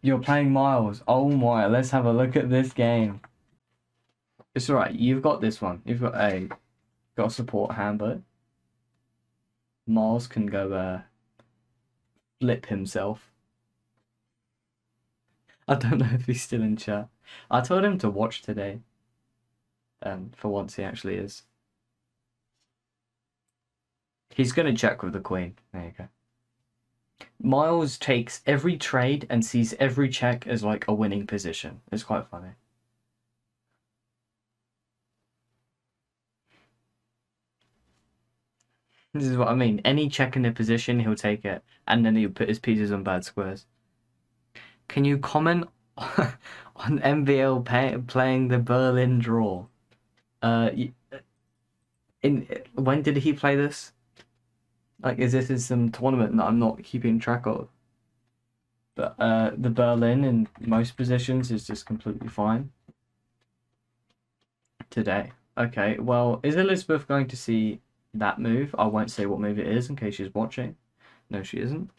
You're playing Miles. Oh my, let's have a look at this game. It's alright, you've got this one. You've got a support handler. Miles can go flip himself. I don't know if he's still in chat. I told him to watch today. For once he actually is. He's gonna check with the queen. There you go. Miles takes every trade and sees every check as like a winning position. It's quite funny. This is what I mean. Any check in a position, he'll take it, and then he'll put his pieces on bad squares. Can you comment on MVL playing the Berlin draw? When did he play this? Like, is this in some tournament that I'm not keeping track of? But the Berlin in most positions is just completely fine. Today. Okay, well, is Elizabeth going to see that move? I won't say what move it is in case she's watching. No, she isn't.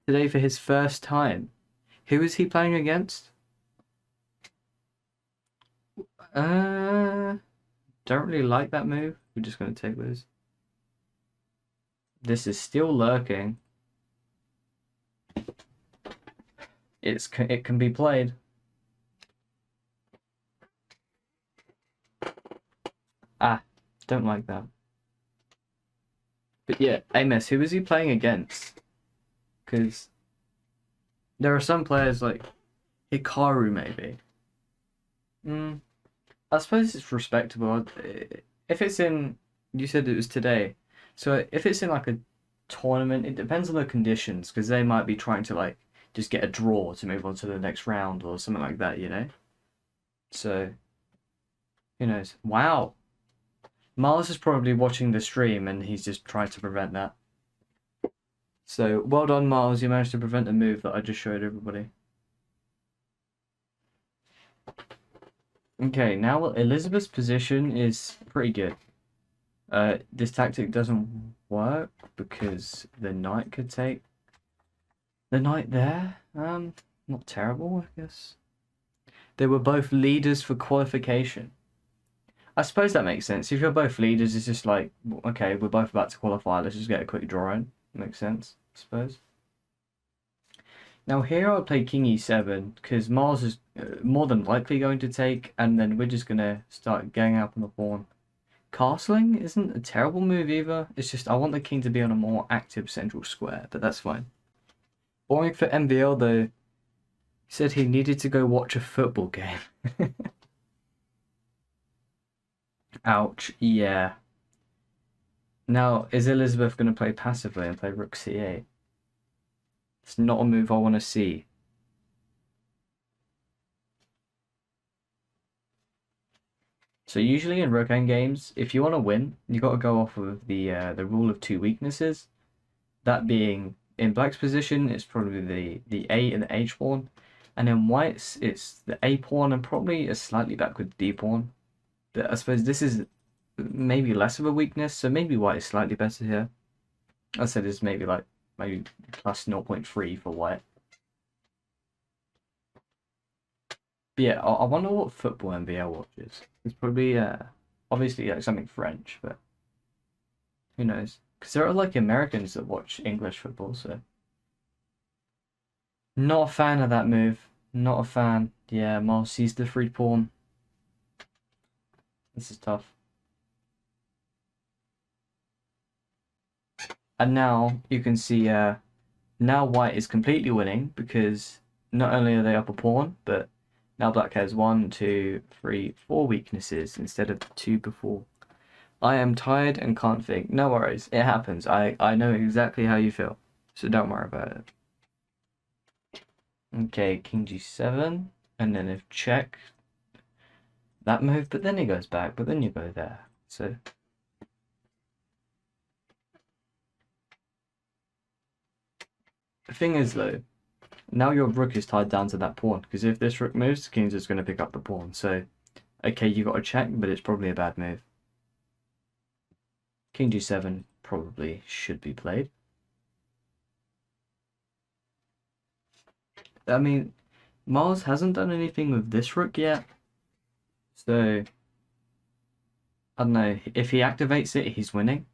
Today for his first time. Who is he playing against? Don't really like that move. We're just going to take this. This is still lurking. It can be played. Ah, don't like that. But yeah, Amos, who is he playing against? Because there are some players like Hikaru, maybe. I suppose it's respectable. If it's in, you said it was today. So if it's in like a tournament, it depends on the conditions because they might be trying to like just get a draw to move on to the next round or something like that, you know? So, who knows? Wow. Miles is probably watching the stream and he's just trying to prevent that. So, well done, Miles. You managed to prevent the move that I just showed everybody. Okay, now Elizabeth's position is pretty good. This tactic doesn't work because the knight could take the knight there. Not terrible, I guess. They were both leaders for qualification. I suppose that makes sense. If you're both leaders, it's just like, okay, we're both about to qualify. Let's just get a quick draw in. Makes sense, I suppose. Now here I'll play King E7 because Mars is more than likely going to take, and then we're just gonna start getting up on the pawn. Castling isn't a terrible move either. It's just I want the king to be on a more active central square, but that's fine. Boring for MVL though. He said he needed to go watch a football game. Ouch, yeah. Now, is Elizabeth going to play passively and play rook c8? It's not a move I want to see. So usually in rook games, if you want to win, you got to go off of the rule of two weaknesses. That being in black's position, it's probably the A and the H pawn, and in white's it's the A pawn and probably a slightly backward D pawn. But I suppose this is maybe less of a weakness, so maybe white is slightly better here. I said it's maybe plus 0.3 for white. But yeah, I wonder what football MVL watches. It's probably obviously like something French, but who knows? Because there are like Americans that watch English football, so not a fan of that move. Not a fan. Yeah, Miles sees the free pawn. This is tough. And now you can see now white is completely winning because not only are they up a pawn, but now black has 1, 2, 3, 4 weaknesses instead of 2 before. I am tired and can't think. No worries, it happens. I know exactly how you feel, so don't worry about it. Okay, king g7, and then if check, that move, but then he goes back, but then you go there. So the thing is though, now your rook is tied down to that pawn, because if this rook moves, the king's just going to pick up the pawn. So, okay, you got to check, but it's probably a bad move. King g7 probably should be played. I mean, Miles hasn't done anything with this rook yet. So, I don't know. If he activates it, he's winning.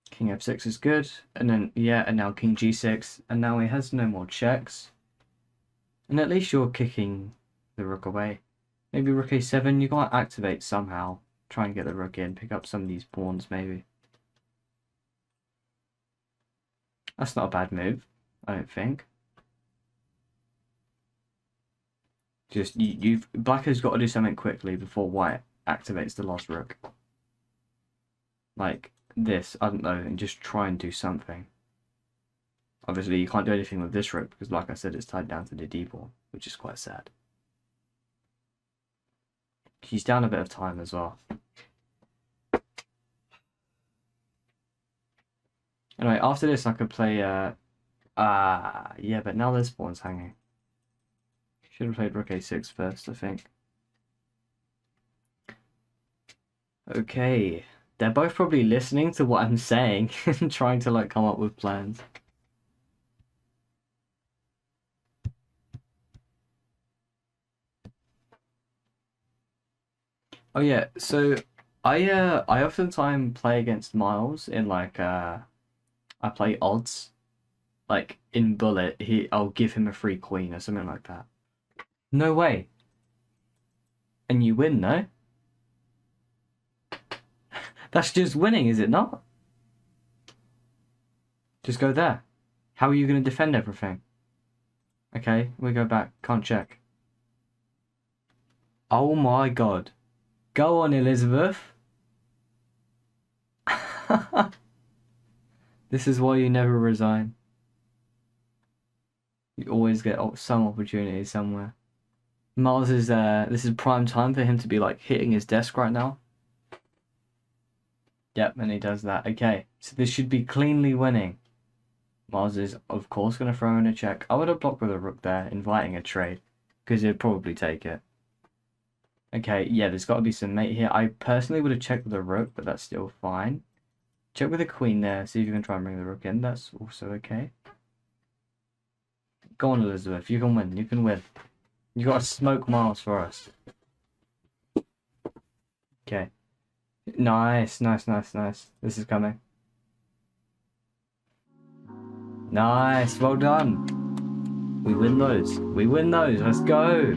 King f6 is good. And then, yeah, and now king g6. And now he has no more checks. And at least you're kicking the rook away. Maybe rook a7, you gotta activate somehow. Try and get the rook in, pick up some of these pawns maybe. That's not a bad move, I don't think. Just, black has got to do something quickly before white activates the last rook. Like this, I don't know, and just try and do something. Obviously, you can't do anything with this rook because, like I said, it's tied down to the d-pawn, which is quite sad. He's down a bit of time as well. Anyway, after this, I could play. Yeah, but now this pawn's hanging. Should have played rook a6 first, I think. Okay, they're both probably listening to what I'm saying and trying to like come up with plans. Oh yeah, so I oftentimes play against Miles in like I play odds. Like in bullet, I'll give him a free queen or something like that. No way. And you win, no? That's just winning, is it not? Just go there. How are you going to defend everything? Okay, we go back. Can't check. Oh my god. Go on, Elizabeth. This is why you never resign. You always get some opportunity somewhere. Miles is this is prime time for him to be like hitting his desk right now. Yep, and he does that. Okay, so this should be cleanly winning. Miles is of course going to throw in a check. I would have blocked with a rook there, inviting a trade, because he'd probably take it. Okay, yeah, there's got to be some mate here. I personally would have checked with a rook, but that's still fine. Check with a queen there, see if you can try and bring the rook in. That's also okay. Go on, Elizabeth. You can win. You can win. You got to smoke Miles for us. Okay. Nice, nice, nice, nice. This is coming. Nice, well done. We win those. We win those. Let's go.